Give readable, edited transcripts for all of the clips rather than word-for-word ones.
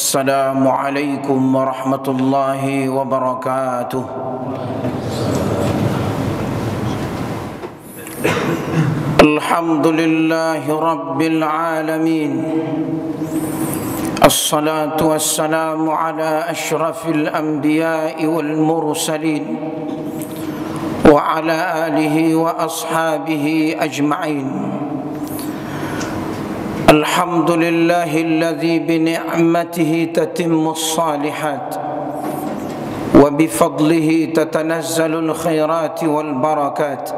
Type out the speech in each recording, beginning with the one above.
Assalamualaikum warahmatullahi wabarakatuh. Alhamdulillahi rabbil alamin. Assalatu wassalamu ala ashrafil anbiya'i wal mursalin wa ala alihi wa ashabihi ajma'in. Alhamdulillahilladzi bini'matihi tatimmus salihat wa bifadlihi tatanazzalul khairati wal barakat.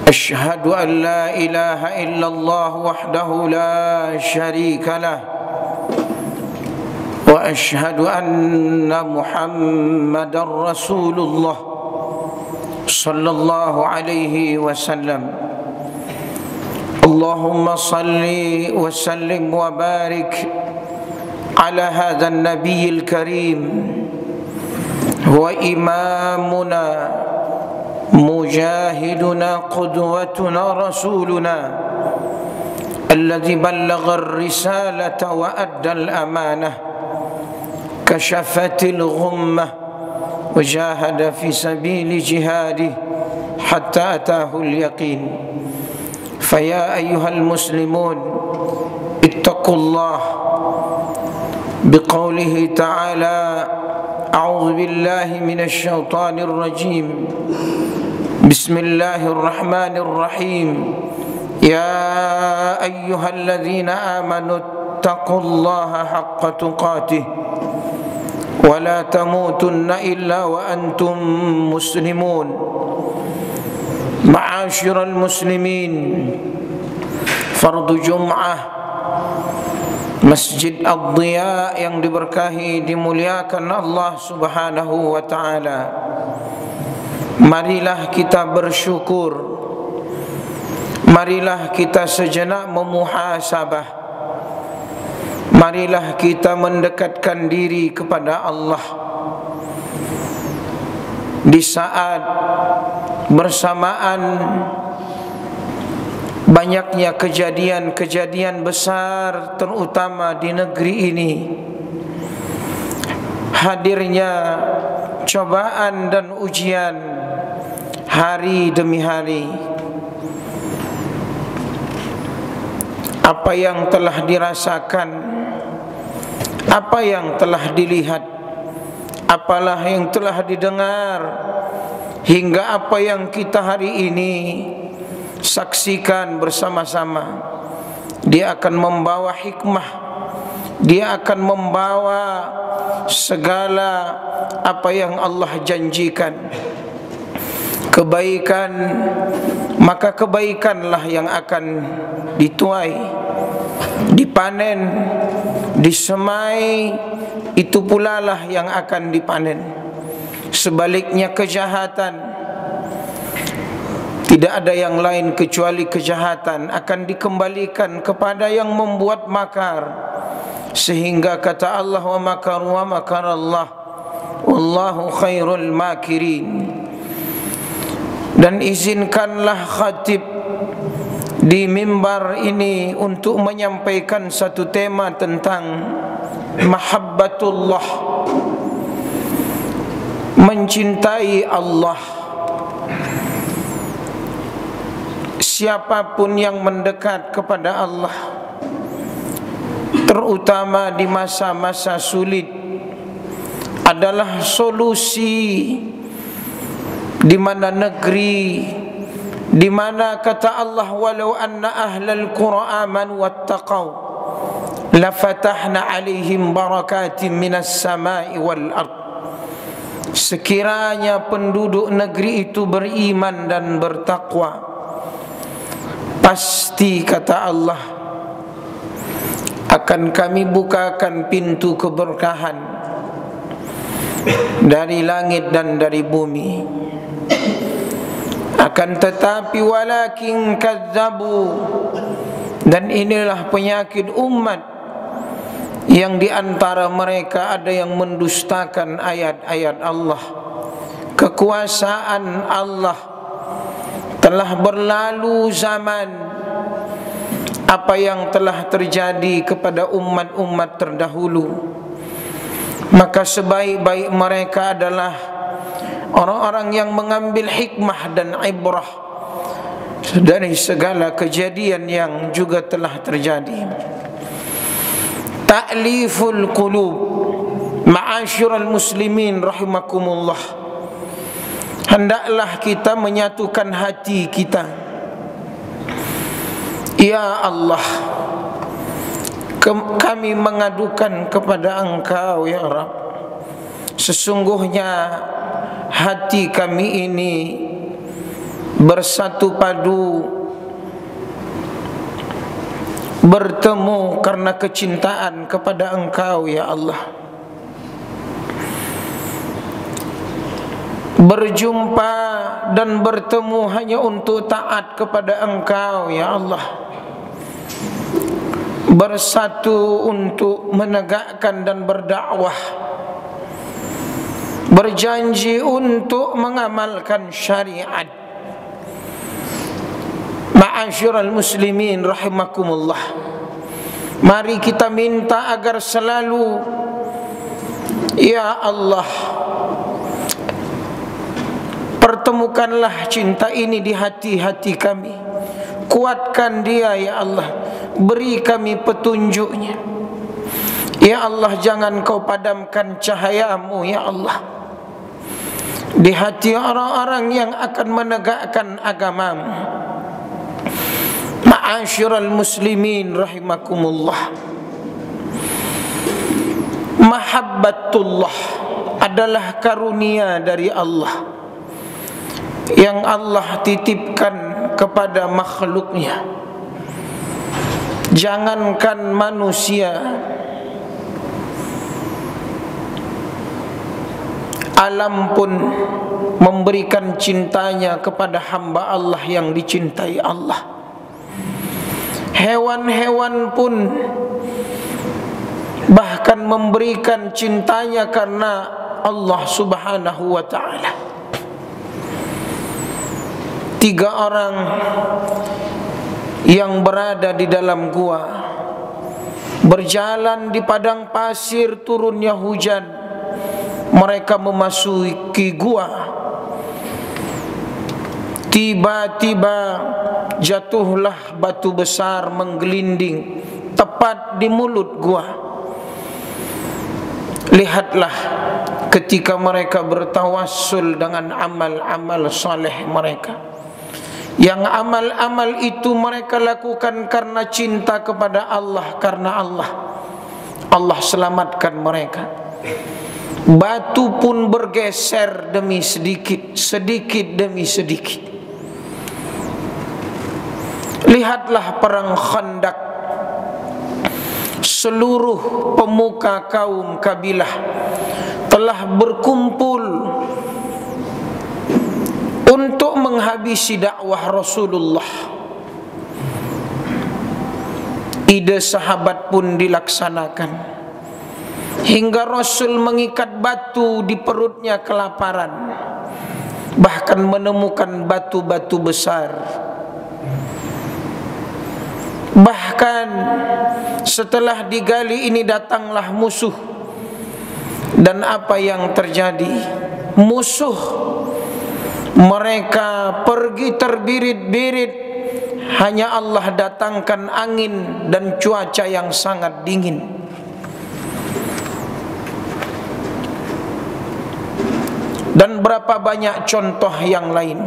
Ashhadu an la ilaha illallah wahdahu la syarika lah wa ashhadu anna Muhammadar Rasulullah sallallahu alaihi wasallam. Allahumma salli wa sallim wa barik ala hadha an-nabiyil karim wa imamuna mujahiduna qudwatuna rasuluna alladhi ballagha ar-risalata wa adda al-amanah kashafatil ghummah wa jahada fi sabili jihadih hatta atahu al-yaqin. فيا أيها المسلمون اتقوا الله بقوله تعالى أعوذ بالله من الشيطان الرجيم بسم الله الرحمن الرحيم يا أيها الذين آمنوا اتقوا الله حق تقاته ولا تموتن إلا وأنتم مسلمون. Ma'asyiral muslimin, fardu Jum'ah Masjid Ad-Dhiya yang diberkahi, dimuliakan Allah subhanahu wa ta'ala. Marilah kita bersyukur, marilah kita sejenak memuhasabah, marilah kita mendekatkan diri kepada Allah di saat bersamaan banyaknya kejadian-kejadian besar, terutama di negeri ini, hadirnya cobaan dan ujian hari demi hari. Apa yang telah dirasakan, apa yang telah dilihat, apalah yang telah didengar, hingga apa yang kita hari ini saksikan bersama-sama, dia akan membawa hikmah, dia akan membawa segala apa yang Allah janjikan, kebaikan. Maka kebaikanlah yang akan dituai, dipanen, disemai, itu pula lah yang akan dipanen. Sebaliknya kejahatan, tidak ada yang lain kecuali kejahatan akan dikembalikan kepada yang membuat makar. Sehingga kata Allah, wa makaru wa makarallah wallahu khairul makirin. Dan izinkanlah khatib di mimbar ini untuk menyampaikan satu tema tentang mahabbatullah, mencintai Allah. Siapapun yang mendekat kepada Allah, terutama di masa-masa sulit, adalah solusi di mana negeri, di mana kata Allah, walau anna ahlal qura amanu wattaqau lafatahna alaihim barakatin minas samai wal ard. Sekiranya penduduk negeri itu beriman dan bertakwa, pasti kata Allah akan kami bukakan pintu keberkahan dari langit dan dari bumi. Akan tetapi walakin kadzabu, dan inilah penyakit umat, yang di antara mereka ada yang mendustakan ayat-ayat Allah. Kekuasaan Allah telah berlalu zaman, apa yang telah terjadi kepada umat-umat terdahulu, maka sebaik-baik mereka adalah orang-orang yang mengambil hikmah dan ibrah dari segala kejadian yang juga telah terjadi. Ta'liful qulub, ma'asyiral muslimin rahimakumullah, hendaklah kita menyatukan hati kita. Ya Allah, kami mengadukan kepada Engkau ya Rabb, sesungguhnya hati kami ini bersatu padu, bertemu karena kecintaan kepada Engkau ya Allah, berjumpa dan bertemu hanya untuk taat kepada Engkau ya Allah, bersatu untuk menegakkan dan berdakwah, berjanji untuk mengamalkan syariat. Ma'asyiral muslimin rahimakumullah, mari kita minta agar selalu ya Allah, pertemukanlah cinta ini di hati-hati kami, kuatkan dia ya Allah, beri kami petunjuknya ya Allah. Jangan Kau padamkan cahayamu ya Allah di hati orang-orang yang akan menegakkan agamamu. Ma'asyiral muslimin rahimakumullah, mahabbatullah adalah karunia dari Allah yang Allah titipkan kepada makhluknya. Jangankan manusia, alam pun memberikan cintanya kepada hamba Allah yang dicintai Allah. Hewan-hewan pun bahkan memberikan cintanya karena Allah subhanahu wa ta'ala. 3 orang yang berada di dalam gua, berjalan di padang pasir, turunnya hujan, mereka memasuki gua. Tiba-tiba jatuhlah batu besar menggelinding tepat di mulut gua. Lihatlah ketika mereka bertawassul dengan amal-amal saleh mereka, yang amal-amal itu mereka lakukan karena cinta kepada Allah, karena Allah selamatkan mereka. Batu pun bergeser demi sedikit, sedikit demi sedikit. Lihatlah perang Khandaq, seluruh pemuka kaum kabilah telah berkumpul untuk menghabisi dakwah Rasulullah. Ide sahabat pun dilaksanakan, hingga Rasul mengikat batu di perutnya kelaparan, bahkan menemukan batu-batu besar. Bahkan setelah digali ini datanglah musuh. Dan apa yang terjadi? Musuh mereka pergi terbirit-birit, hanya Allah datangkan angin dan cuaca yang sangat dingin. Dan berapa banyak contoh yang lain.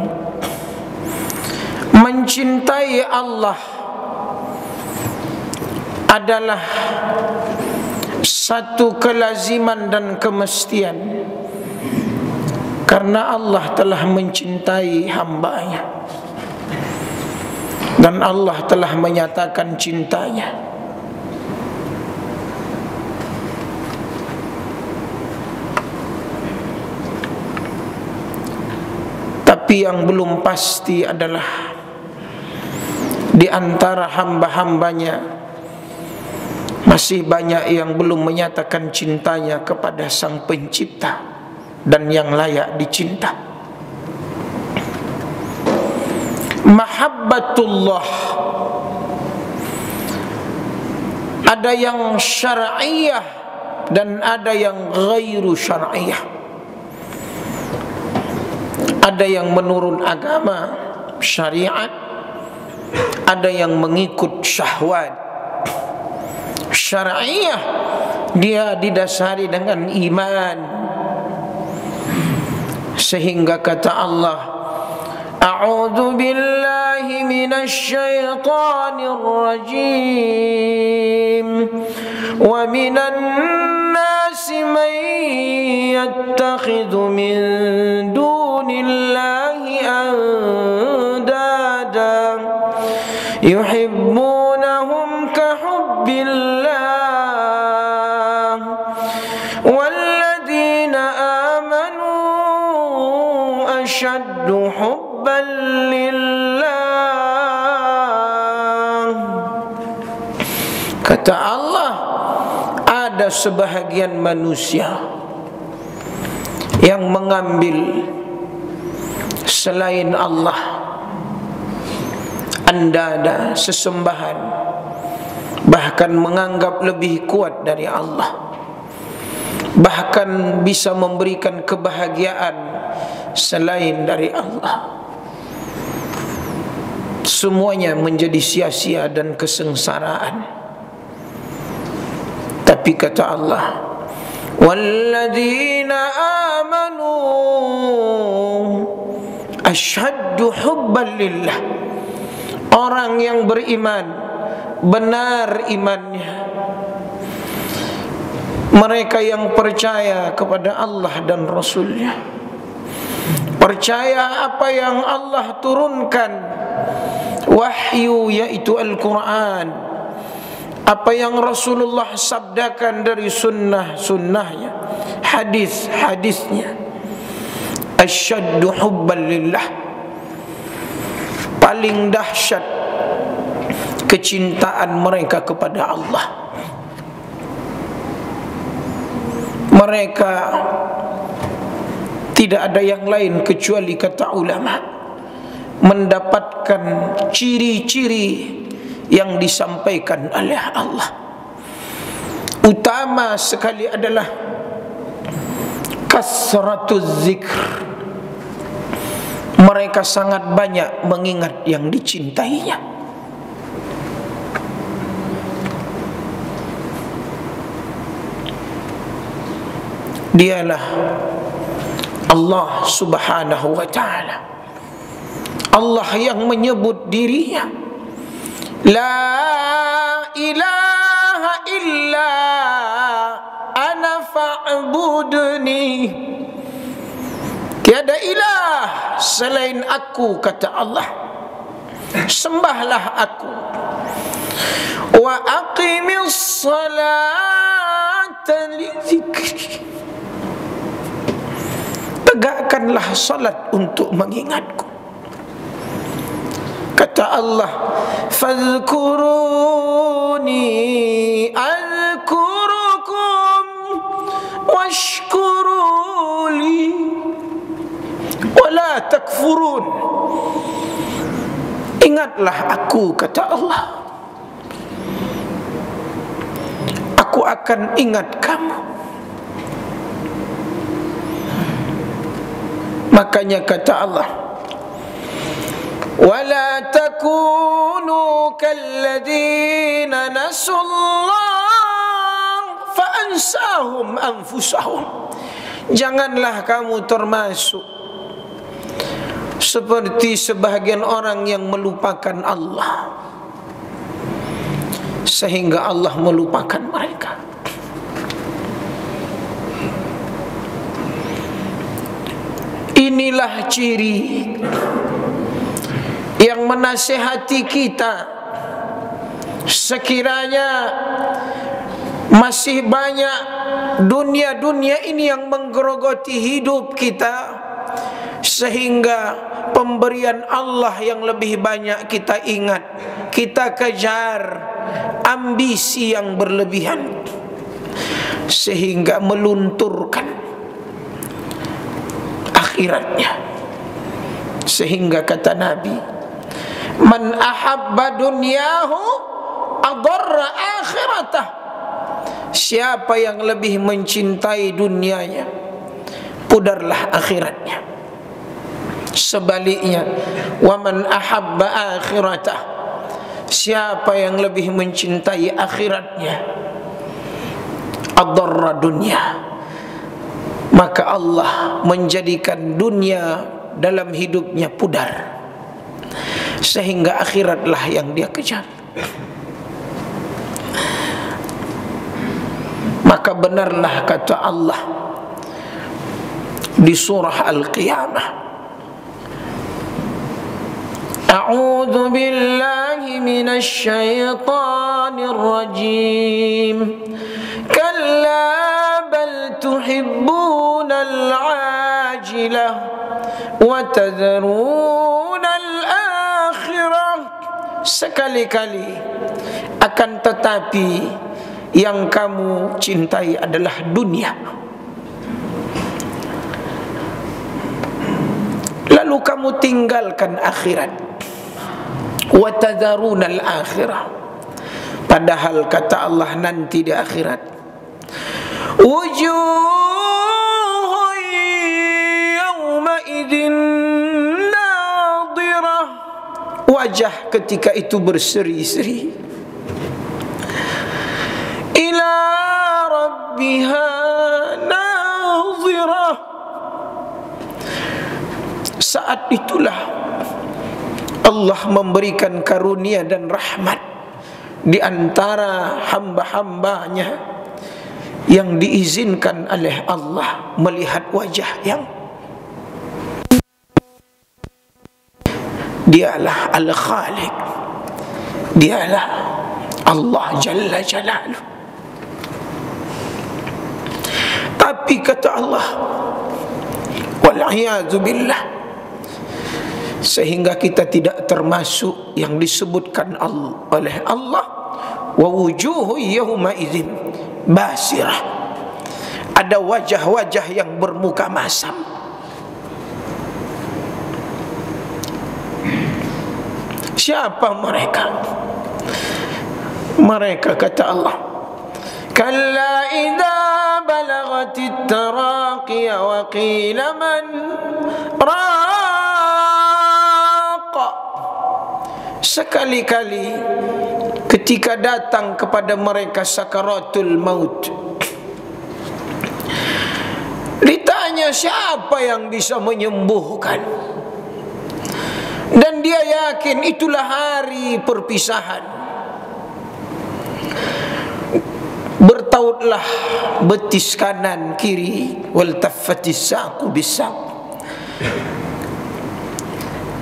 Mencintai Allah adalah satu kelaziman dan kemestian, karena Allah telah mencintai hamba-Nya dan Allah telah menyatakan cintanya. Tapi yang belum pasti adalah di antara hamba-hambanya masih banyak yang belum menyatakan cintanya kepada Sang Pencipta dan yang layak dicinta. Mahabbatullah Ada yang syar'iyah dan ada yang ghairu syar'iyah. Ada yang menurun agama syariat, ada yang mengikut syahwat. Syar'iyah dia didasari dengan iman, sehingga kata Allah, A'udzu billahi minasy syaithanir rajim. Wa minan nasi man yattakhidhu min dunillahi andada yuhibbunahum ka hubbillah walladzina amanu ashaddu hubban lillah. Kata Allah, ada sebahagian manusia yang mengambil selain Allah andada, sesembahan, bahkan menganggap lebih kuat dari Allah, bahkan bisa memberikan kebahagiaan selain dari Allah. Semuanya menjadi sia-sia dan kesengsaraan. Tapi kata Allah, walladzina amanu asyaddu hubban lillah. Orang yang beriman, benar imannya, mereka yang percaya kepada Allah dan Rasulnya, percaya apa yang Allah turunkan, wahyu yaitu Al-Quran, apa yang Rasulullah sabdakan dari sunnahnya, hadisnya. Asyaddu hubban lillah, paling dahsyat kecintaan mereka kepada Allah. Mereka tidak ada yang lain kecuali, kata ulama, mendapatkan ciri-ciri yang disampaikan oleh Allah. Utama sekali adalah kasratuz zikr. Mereka sangat banyak mengingat yang dicintainya. Dialah Allah subhanahu wa ta'ala, Allah yang menyebut dirinya La ilaha illa ana fa'budni. Tiada ilah selain aku, kata Allah, sembahlah aku. Wa aqimis salata li dzikri, tegakkanlah salat untuk mengingatku. Kata Allah, fadhkuruni azkurukum washkuruli wala takfurun. Ingatlah aku, kata Allah, aku akan ingat kamu. Makanya kata Allah, wala takunu kalladzina nasullah fa ansahum anfusahum. Janganlah kamu termasuk seperti sebahagian orang yang melupakan Allah sehingga Allah melupakan mereka. Inilah ciri yang menasihati kita. Sekiranya masih banyak dunia-dunia ini yang menggerogoti hidup kita, sehingga pemberian Allah yang lebih banyak kita ingat, kita kejar ambisi yang berlebihan, sehingga melunturkan akhiratnya. Sehingga kata Nabi, man ahabba dunyahu adarra akhiratah. Siapa yang lebih mencintai dunianya, pudarlah akhiratnya. Sebaliknya, wa man ahabba akhiratah, siapa yang lebih mencintai akhiratnya, adarra dunia, maka Allah menjadikan dunia dalam hidupnya pudar, sehingga akhiratlah yang dia kejar. Maka benarlah kata Allah di surah Al-Qiyamah, A'udzu billahi minasy syaithanir rajim. Kalla bal tuhibbunal 'ajilah wa tadharunal akhirah. Sekali-kali, akan tetapi yang kamu cintai adalah dunia, lalu kamu tinggalkan akhirat. Wa tadharunal akhirah, padahal kata Allah nanti di akhirat, wujuhun yawma idzin nadhirah, wajah ketika itu berseri-seri, ila rabbiha nadhirah. Saat itulah Allah memberikan karunia dan rahmat di antara hamba-hambanya yang diizinkan oleh Allah melihat wajah yang dialah Al-Khaliq, dialah Allah Jalla Jalaluh. Tapi kata Allah, wal'iyadzu billah, sehingga kita tidak termasuk yang disebutkan oleh Allah, wa wujuhu yawma idzin basirah, ada wajah-wajah yang bermuka masam. Siapa mereka? Mereka kata Allah, kalla idza balagatit taraqiya wa qila man sekali-kali ketika datang kepada mereka sakaratul maut, ditanya siapa yang bisa menyembuhkan, dan dia yakin itulah hari perpisahan. Bertautlah betis kanan kiri, wal taffatis saqu bisaq.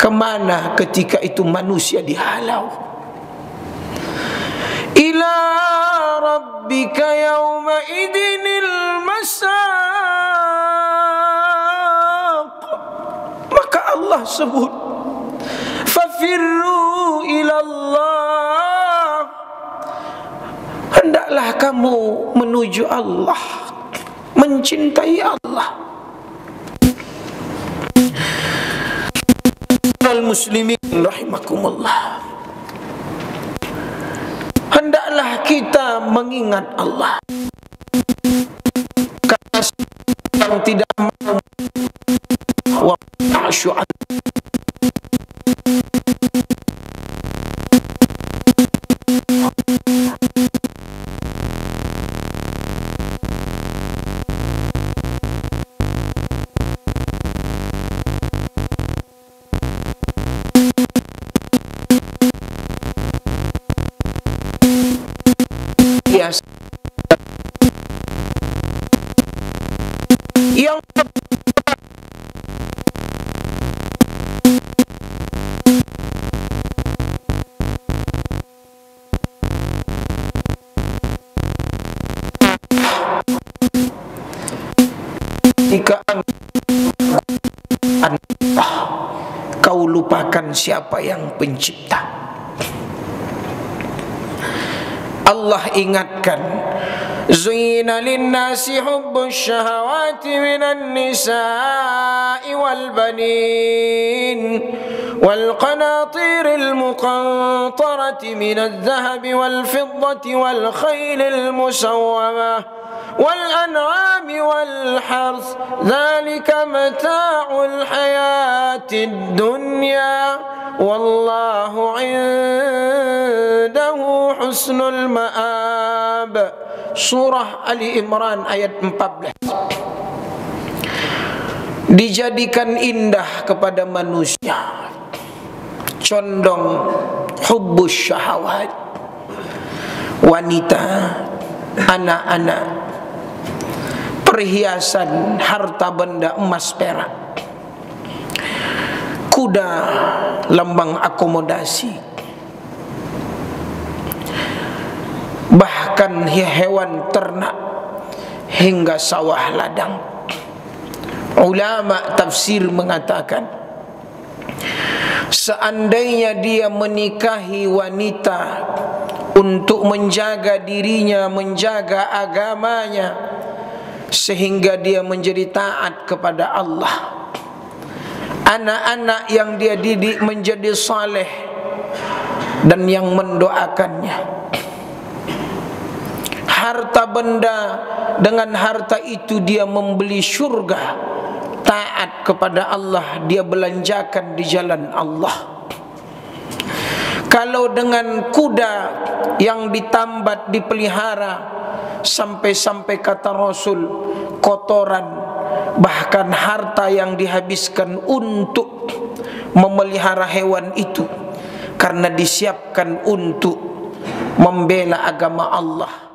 Kemana ketika itu manusia dihalau? Ila rabbika yawma idinil masaq. Maka Allah sebut, fafirru ilallah, hendaklah kamu menuju Allah, mencintai Allah. Muslimin rahimakumullah, hendaklah kita mengingat Allah, karena yang tidak mau wa ta'shu'an yang jika kau lupakan siapa yang pencipta. Allah ingatkan, Zuyina linnasi hubbus syahawati minan nisa'i wal banin والقناطير المقنطرة من الذهب والفضة والخيل المسومة والأنعام والحرث ذلك متاع الحياة الدنيا والله عنده حسن المآب. Surah Ali Imran ayat 14. Dijadikan indah kepada manusia, condong hubbus syahawat, wanita, anak-anak, perhiasan, harta benda, emas perak, kuda, lambang akomodasi, bahkan hewan ternak hingga sawah ladang. Ulama tafsir mengatakan, seandainya dia menikahi wanita untuk menjaga dirinya, menjaga agamanya, sehingga dia menjadi taat kepada Allah, anak-anak yang dia didik menjadi saleh dan yang mendoakannya, harta benda, dengan harta itu dia membeli syurga, taat kepada Allah, dia belanjakan di jalan Allah. Kalau dengan kuda yang ditambat, dipelihara, sampai-sampai kata Rasul, kotoran, bahkan harta yang dihabiskan untuk memelihara hewan itu, karena disiapkan untuk membela agama Allah.